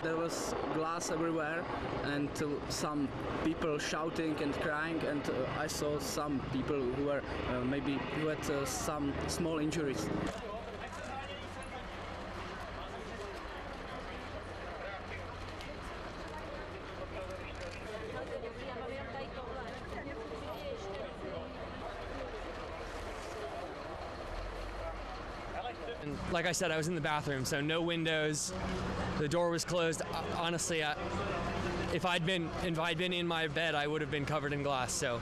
there was glass everywhere, and some people shouting and crying, and I saw some people who were maybe who had some small injuries. And like I said, I was in the bathroom, so no windows. The door was closed. Honestly, if I'd been in my bed, I would have been covered in glass. So